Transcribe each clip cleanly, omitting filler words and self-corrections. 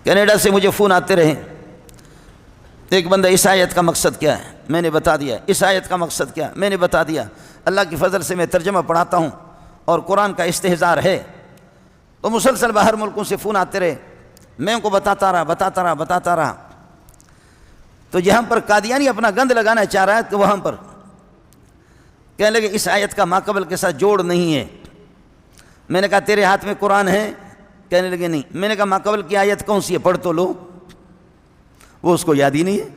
Canada سے مجھے phone آتے رہے، ایک بندہ اس آیت کا مقصد کیا ہے میں نے بتا دیا، اس آیت کا مقصد کیا میں نے بتا دیا۔ اللہ کی فضل سے میں ترجمہ پڑھاتا ہوں اور قرآن کا استحضار ہے، تو مسلسل باہر ملکوں سے فون آتے رہے، میں ان کو بتاتا رہا۔ تو جہاں پر قادیانی اپنا گند لگانا چاہ رہا ہے تو وہاں پر کہنے لگے اس آیت کا ماقبل کے ساتھ جوڑ نہیں ہے۔ میں نے کہا تیرے ہاتھ میں قرآن ہے؟ کہنے لگے نہیں۔ میں نے کہا ماقبل کی آیت کون سی ہے، پڑھ تو لو۔ وہ اس کو یاد ہی نہیں ہے۔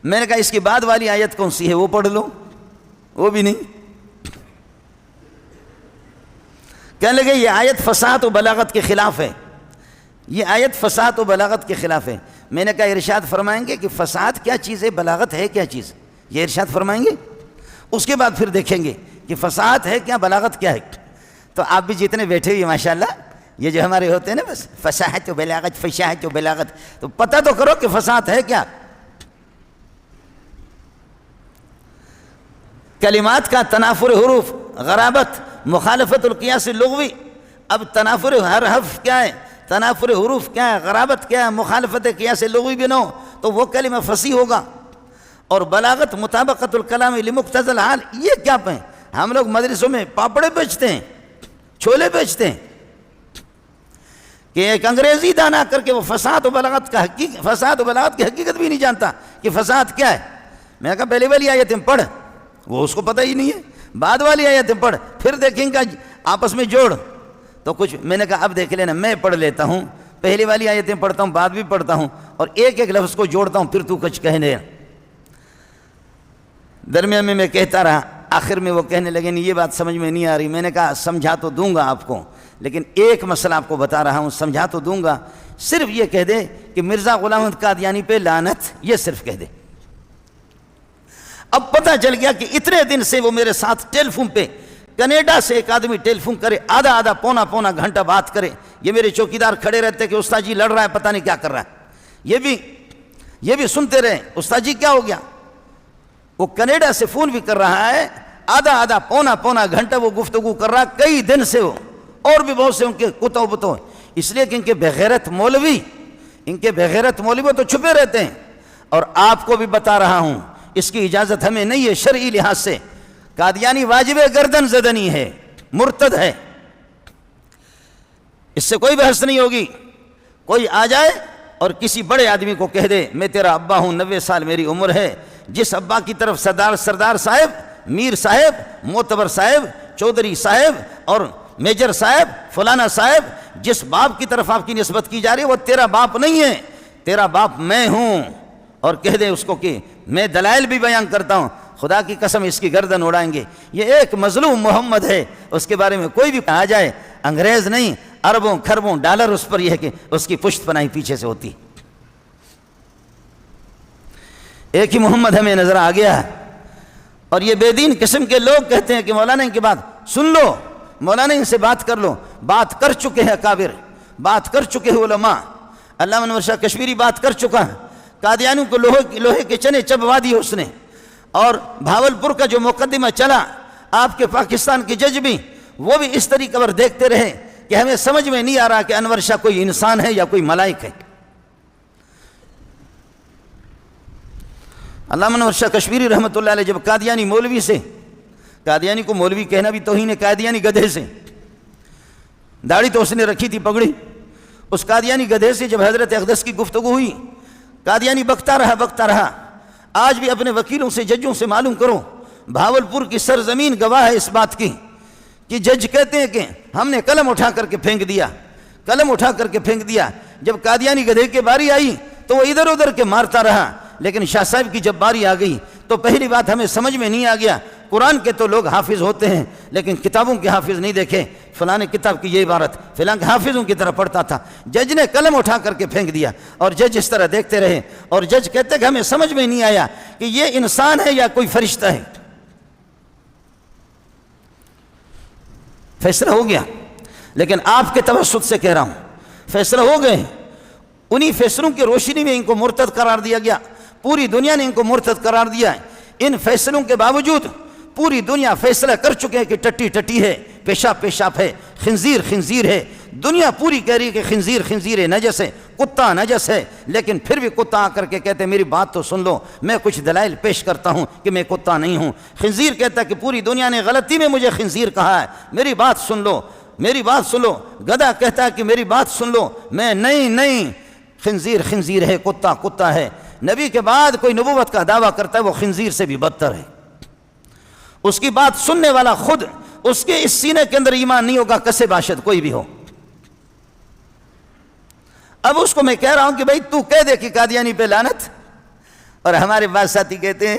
میں نے کہا اس کے بعد والی آیت کون سی ہے، وہ پڑھ لو، وہ بھی نہیں۔ کہنے لگے یہ آیت فصاحت و بلاغت کے خلاف ہے، یہ آیت فصاحت و بلاغت کے خلاف ہے۔ میں نے کہا ارشاد فرمائیں گے کہ فصاحت کیا چیز ہے، بلاغت ہے کیا چیز، یہ ارشاد فرمائیں گے، اس کے بعد پھر دیکھیں گے کہ فصاحت ہے کیا، بلاغت کیا ہے۔ تو آپ بھی جتنے بیٹھے ہوئے ماشاءاللہ یہ جو ہمارے ہوتے ہیں نا بس فصاحت و بلاغت، فصاحت و بلاغت، تو پتہ تو کرو کہ فصاحت ہے کیا۔ کلمات کا تنافر حروف، غرابت، مخالفت القیاس اللغوی۔ اب تنافر ہر حرف کیا ہے، تنافر حروف کیا ہے، غرابت کیا ہے، مخالفت قیاس لغوی بھی نہ ہو تو وہ کلمہ فصیح ہوگا۔ اور بلاغت مطابقت الکلام لمقتضى الحال، یہ کیا پہیں ہم لوگ مدرسوں میں پاپڑے بیچتے ہیں، چھولے بیچتے ہیں کہ ایک انگریزی دانا کر کے وہ فصاحت و بلاغت کی حقیقت بھی نہیں جانتا کہ فصاحت کیا ہے۔ میں نے کہا پہلے والی آیتیں پڑھ، وہ اس کو پتہ ہی نہیں ہے، بعد والی آیتیں پڑھ پھر دیکھیں گا آپس میں جوڑ تو کچھ۔ میں نے کہا اب دیکھ لینا، میں پڑھ لیتا ہوں، پہلی والی آیتیں پڑھتا ہوں، بعد بھی پڑھتا ہوں اور ایک ایک لفظ کو جوڑتا ہوں، پھر تو کچھ کہنے۔ درمیان میں میں کہتا رہا، آخر میں وہ کہنے لگے نہیں یہ بات سمجھ میں نہیں آ رہی۔ میں نے کہا سمجھا تو دوں گا آپ کو، لیکن ایک مسئلہ آپ کو بتا رہا ہوں، سمجھا تو دوں گا، صرف یہ کہہ دے کہ مرزا غلام احمد قادیانی پہ لعنت، یہ صرف کہہ دے۔ اب پتہ چل گیا کہ اتنے دن سے وہ میرے ساتھ ٹیلی فون پہ، کینیڈا سے ایک آدمی ٹیلی فون کرے آدھا پونا گھنٹہ بات کرے، یہ میرے چوکیدار کھڑے رہتے کہ استاد جی لڑ رہا ہے پتہ نہیں کیا کر رہا ہے، یہ بھی سنتے رہے استاد جی کیا ہو گیا۔ وہ کینیڈا سے فون بھی کر رہا ہے، آدھا پونا گھنٹہ وہ گفتگو کر رہا ہے کئی دن سے وہ، اور بھی بہت سے ان کے کتوں بتوں، اس لیے کہ ان کے بغیرت مولوی تو چھپے رہتے ہیں۔ اور آپ کو بھی بتا رہا ہوں اس کی اجازت ہمیں نہیں ہے شرعی لحاظ سے، قادیانی واجب گردن زدنی ہے، مرتد ہے، اس سے کوئی بحث نہیں ہوگی۔ کوئی آ جائے اور کسی بڑے آدمی کو کہہ دے میں تیرا ابا ہوں، 90 سال میری عمر ہے، جس ابا کی طرف سردار صاحب، میر صاحب، معتبر صاحب، چودھری صاحب اور میجر صاحب، فلانا صاحب، جس باپ کی طرف آپ کی نسبت کی جا رہی ہے وہ تیرا باپ نہیں ہے، تیرا باپ میں ہوں، اور کہہ دے اس کو کہ میں دلائل بھی بیان کرتا ہوں، خدا کی قسم اس کی گردن اڑائیں گے۔ یہ ایک مظلوم محمد ہے، اس کے بارے میں کوئی بھی آ جائے، انگریز نہیں، اربوں کھربوں ڈالر اس پر یہ ہے کہ اس کی پشت پناہی پیچھے سے ہوتی۔ ایک ہی محمد ہمیں نظر آ گیا ہے، اور یہ بے دین قسم کے لوگ کہتے ہیں کہ مولانا ان کی بات سن لو، مولانا ان سے بات کر لو، بات کر چکے ہیں اکابر، بات کر چکے ہیں علماء، علامہ انور شاہ کشمیری بات کر چکا ہے، قادیانیوں کو لوہے کے چنے چبوا دیے اس نے، اور بھاولپور کا جو مقدمہ چلا آپ کے پاکستان کے جج بھی، وہ بھی اس طریقے پر دیکھتے رہے کہ ہمیں سمجھ میں نہیں آ رہا کہ انور شاہ کوئی انسان ہے یا کوئی ملائک ہے۔ علامہ انور شاہ کشمیری رحمۃ اللہ علیہ جب قادیانی مولوی سے، قادیانی کو مولوی کہنا بھی توہین ہے، قادیانی گدھے سے، داڑھی تو اس نے رکھی تھی پگڑی، اس قادیانی گدھے سے جب حضرت اقدس کی گفتگو ہوئی، قادیانی بکتا رہا۔ آج بھی اپنے وکیلوں سے، ججوں سے معلوم کرو، بھاولپور کی سرزمین گواہ ہے اس بات کی کہ جج کہتے ہیں کہ ہم نے قلم اٹھا کر کے پھینک دیا، جب قادیانی گدھے کی باری آئی تو وہ ادھر ادھر کے مارتا رہا، لیکن شاہ صاحب کی جب باری آ گئی تو پہلی بات ہمیں سمجھ میں نہیں آ گیا، قرآن کے تو لوگ حافظ ہوتے ہیں لیکن کتابوں کے حافظ نہیں دیکھے، فلاں کتاب کی یہ عبارت فلاں حافظوں کی طرح پڑھتا تھا، جج نے قلم اٹھا کر کے پھینک دیا، اور جج اس طرح دیکھتے رہے، اور جج کہتے کہ ہمیں سمجھ میں نہیں آیا کہ یہ انسان ہے یا کوئی فرشتہ ہے۔ فیصلہ ہو گیا، لیکن آپ کے توسط سے کہہ رہا ہوں فیصلہ ہو گئے، انہی فیصلوں کی روشنی میں ان کو مرتد قرار دیا گیا، پوری دنیا نے ان کو مرتد قرار دیا ہے۔ ان فیصلوں کے باوجود پوری دنیا فیصلہ کر چکے ہیں کہ ٹٹی ٹٹی ہے، پیشاب پیشاب ہے، خنزیر خنزیر ہے، دنیا پوری کہہ رہی ہے کہ خنزیر خنزیر نجس ہے، کتا نجس ہے، لیکن پھر بھی کتا آ کر کے کہتے ہیں میری بات تو سن لو، میں کچھ دلائل پیش کرتا ہوں کہ میں کتا نہیں ہوں۔ خنزیر کہتا ہے کہ پوری دنیا نے غلطی میں مجھے خنزیر کہا ہے، میری بات سن لو، میری بات سن لو۔ گدھا کہتا ہے کہ میری بات سن لو، میں نہیں، خنزیر خنزیر ہے، کتا کتا ہے۔ نبی کے بعد کوئی نبوت کا دعویٰ کرتا ہے وہ خنزیر سے بھی بدتر ہے۔ اس کی بات سننے والا خود اس کے اس سینے کے اندر ایمان نہیں ہوگا، کسے باشد کوئی بھی ہو۔ اب اس کو میں کہہ رہا ہوں کہ بھائی تو کہہ دے کہ قادیانی پہ لعنت، اور ہمارے بعض ساتھی کہتے ہیں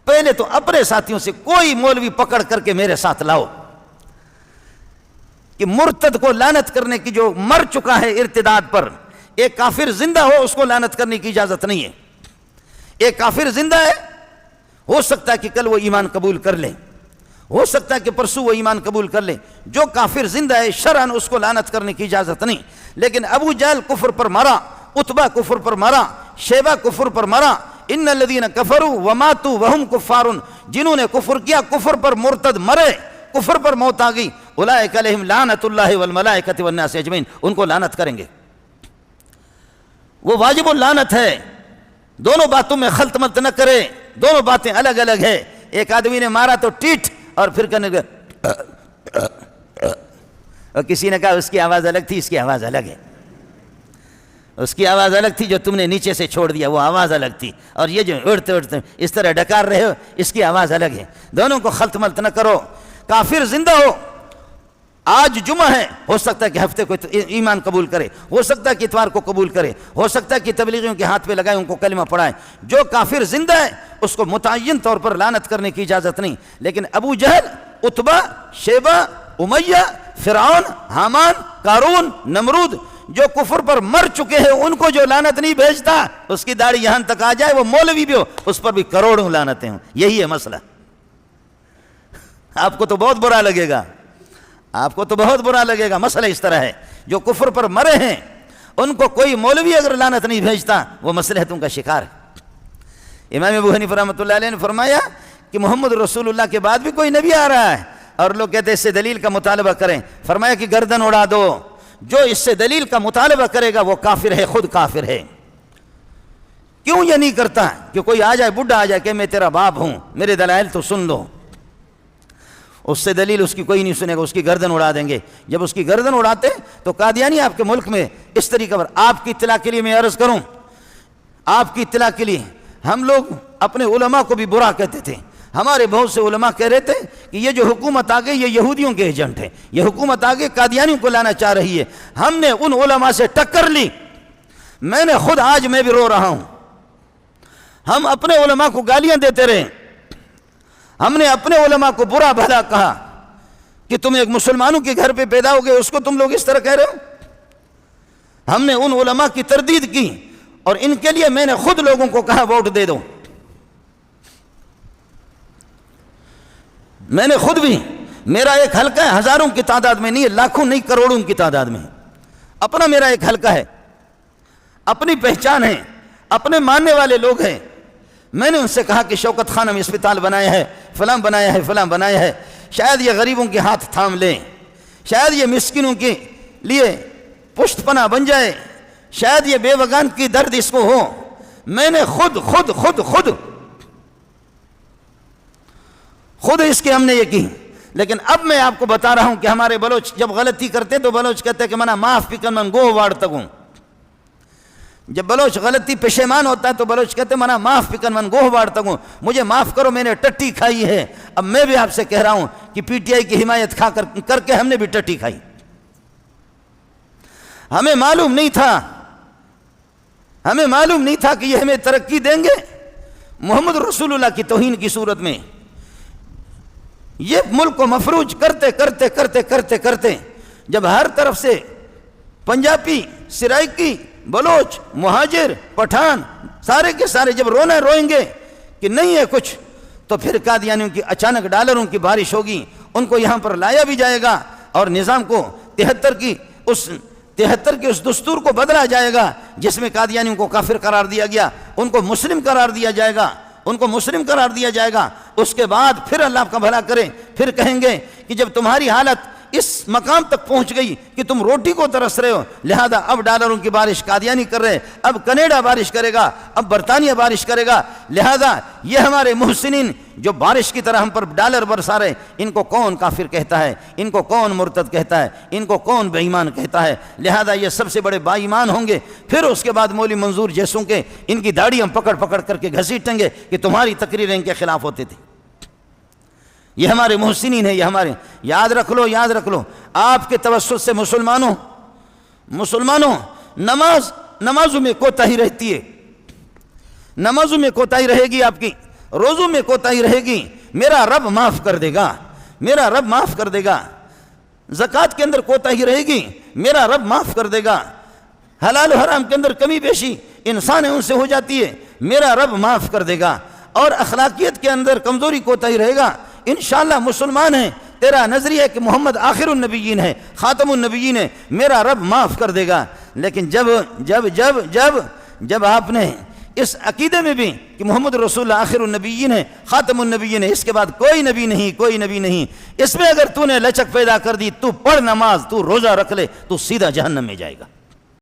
پہلے تو اپنے ساتھیوں سے کوئی مولوی پکڑ کر کے میرے ساتھ لاؤ کہ مرتد کو لعنت کرنے کی، جو مر چکا ہے ارتداد پر، ایک کافر زندہ ہو اس کو لعنت کرنے کی اجازت نہیں ہے۔ ایک کافر زندہ ہے، ہو سکتا ہے کہ کل وہ ایمان قبول کر لے، ہو سکتا ہے کہ پرسوں وہ ایمان قبول کر لے۔ جو کافر زندہ ہے شرعاً اس کو لعنت کرنے کی اجازت نہیں۔ لیکن ابو جہل کفر پر مرا، عتبہ کفر پر مرا، شیبہ کفر پر مرا۔ ان الذین کفروا وماتوا وهم کفار، جنہوں نے کفر کیا، کفر پر مرتد مرے، کفر پر موت آ گئی، اولئک علیہم لعنت اللہ والملائکۃ والناس اجمعین، ان کو لعنت کریں گے۔ وہ واجب اللعنت ہے۔ دونوں باتوں میں خلط مت نہ کرے، دونوں باتیں الگ الگ ہے۔ ایک آدمی نے مارا تو ٹیٹ، اور پھر کہنے لگا، اور کسی نے کہا اس کی آواز الگ تھی، اس کی آواز الگ ہے۔ اس کی آواز الگ تھی جو تم نے نیچے سے چھوڑ دیا، وہ آواز الگ تھی، اور یہ جو اڑتے اڑتے اس طرح ڈکار رہے ہو، اس کی آواز الگ ہے۔ دونوں کو خلط ملط نہ کرو۔ کافر زندہ ہو، آج جمعہ ہے، ہو سکتا ہے کہ ہفتے کو ایمان قبول کرے، ہو سکتا ہے کہ اتوار کو قبول کرے، ہو سکتا ہے کہ تبلیغیوں کے ہاتھ پہ لگائے ان کو کلمہ پڑھائے۔ جو کافر زندہ ہے اس کو متعین طور پر لعنت کرنے کی اجازت نہیں۔ لیکن ابو جہل، عتبہ، شیبہ، امیہ، فرعون، حامان، قارون، نمرود، جو کفر پر مر چکے ہیں، ان کو جو لعنت نہیں بھیجتا، اس کی داڑھی یہاں تک آ جائے، وہ مولوی بھی ہو، اس پر بھی کروڑوں لعنتیں ہوں۔ یہی ہے مسئلہ۔ آپ کو تو بہت برا لگے گا، آپ کو تو بہت برا لگے گا۔ مسئلہ اس طرح ہے، جو کفر پر مرے ہیں ان کو کوئی مولوی اگر لعنت نہیں بھیجتا، وہ مصلحتوں کا شکار ہے۔ امام ابو حنیفہ رحمۃ اللہ علیہ نے فرمایا کہ محمد رسول اللہ کے بعد بھی کوئی نبی آ رہا ہے، اور لوگ کہتے ہیں اس سے دلیل کا مطالبہ کریں۔ فرمایا کہ گردن اڑا دو، جو اس سے دلیل کا مطالبہ کرے گا وہ کافر ہے، خود کافر ہے۔ کیوں یہ نہیں کرتا کہ کوئی آ جائے، بڈھا آ جائے کہ میں تیرا باپ ہوں، میرے دلائل تو سن لو، اس سے دلیل اس کی کوئی نہیں سنے گا، اس کی گردن اڑا دیں گے۔ جب اس کی گردن اڑاتے تو قادیانی آپ کے ملک میں اس طریقے پر، آپ کی اطلاع کے لیے میں عرض کروں، آپ کی اطلاع کے لیے، ہم لوگ اپنے علماء کو بھی برا کہتے تھے۔ ہمارے بہت سے علماء کہہ رہے تھے کہ یہ جو حکومت آگے یہ یہودیوں کے ایجنٹ ہے، یہ حکومت آگے قادیانیوں کو لانا چاہ رہی ہے۔ ہم نے ان علماء سے ٹکر لی، میں نے خود، آج میں بھی رو رہا ہوں۔ ہم اپنے علماء کو گالیاں دیتے رہے، ہم نے اپنے علماء کو برا بھلا کہا کہ تم ایک مسلمانوں کے گھر پہ پیدا ہو گئے، اس کو تم لوگ اس طرح کہہ رہے ہو۔ ہم نے ان علماء کی تردید کی، اور ان کے لیے میں نے خود لوگوں کو کہا ووٹ دے دو۔ میں نے خود بھی، میرا ایک حلقہ ہے، ہزاروں کی تعداد میں نہیں ہے، لاکھوں نہیں، کروڑوں کی تعداد میں اپنا میرا ایک حلقہ ہے، اپنی پہچان ہے، اپنے ماننے والے لوگ ہیں۔ میں نے ان سے کہا کہ شوکت خانم اسپتال بنایا ہے، فلاں بنایا ہے، فلاں بنایا ہے، شاید یہ غریبوں کے ہاتھ تھام لیں، شاید یہ مسکینوں کے لیے پشت پناہ بن جائے، شاید یہ بے وگان کی درد اس کو ہو۔ میں نے خود اس کے ہم نے یہ کی۔ لیکن اب میں آپ کو بتا رہا ہوں کہ ہمارے بلوچ جب غلطی کرتے تو بلوچ کہتے کہ منا معاف پکن من گوہ واڑ تگوں۔ جب بلوچ غلطی پشیمان ہوتا ہے تو بلوچ کہتے منا معاف پکن من گوہ واڑ تگوں، مجھے معاف کرو، میں نے ٹٹی کھائی ہے۔ اب میں بھی آپ سے کہہ رہا ہوں کہ پی ٹی آئی کی حمایت کر کے ہم نے بھی ٹٹی کھائی۔ ہمیں معلوم نہیں تھا کہ یہ ہمیں ترقی دیں گے، محمد رسول اللہ کی توہین کی صورت میں۔ یہ ملک کو مفروج کرتے جب ہر طرف سے پنجابی، سرائکی، بلوچ، مہاجر، پٹھان، سارے کے سارے جب روئیں گے کہ نہیں ہے کچھ، تو پھر قادیانیوں کی اچانک ڈالروں کی بارش ہوگی، ان کو یہاں پر لایا بھی جائے گا، اور نظام کو 73 کے اس دستور کو بدلا جائے گا جس میں قادیانیوں کو کافر قرار دیا گیا، ان کو مسلم قرار دیا جائے گا۔ اس کے بعد پھر اللہ کا بھلا کرے، پھر کہیں گے کہ جب تمہاری حالت اس مقام تک پہنچ گئی کہ تم روٹی کو ترس رہے ہو، لہذا اب ڈالروں کی بارش قادیانی کر رہے، اب کینیڈا بارش کرے گا، اب برطانیہ بارش کرے گا، لہذا یہ ہمارے محسنین جو بارش کی طرح ہم پر ڈالر برسا رہے، ان کو کون کافر کہتا ہے، ان کو کون مرتد کہتا ہے، ان کو کون بے ایمان کہتا ہے؟ لہذا یہ سب سے بڑے با ایمان ہوں گے۔ پھر اس کے بعد مولوی منظور جیسوں کے ان کی داڑھی ہم پکڑ پکڑ کر کے گھسیٹیں گے کہ تمہاری تقریریں ان کے خلاف ہوتی تھی۔ یہ ہمارے محسنین ہیں، یہ ہمارے، یاد رکھ لو، یاد رکھ لو، آپ کے توسط سے مسلمانوں نمازوں میں کوتاہی رہتی ہے، نمازوں میں کوتاہی رہے گی، آپ کی روزوں میں کوتاہی رہے گی، میرا رب معاف کر دے گا، میرا رب معاف کر دے گا۔ زکوٰۃ کے اندر کوتاہی رہے گی، میرا رب معاف کر دے گا۔ حلال و حرام کے اندر کمی بیشی انسان ان سے ہو جاتی ہے، میرا رب معاف کر دے گا۔ اور اخلاقیت کے اندر کمزوری کوتاہی رہے گا، انشاءاللہ مسلمان ہیں، تیرا نظریہ ہے کہ محمد آخر النبیین ہے، خاتم النبیین ہے، میرا رب معاف کر دے گا۔ لیکن جب آپ نے اس عقیدے میں بھی کہ محمد رسول اللہ آخر النبیین ہے، خاتم النبیین ہے، اس کے بعد کوئی نبی نہیں، اس میں اگر تو نے لچک پیدا کر دی، تو پڑھ نماز، تو روزہ رکھ لے، تو سیدھا جہنم میں جائے گا۔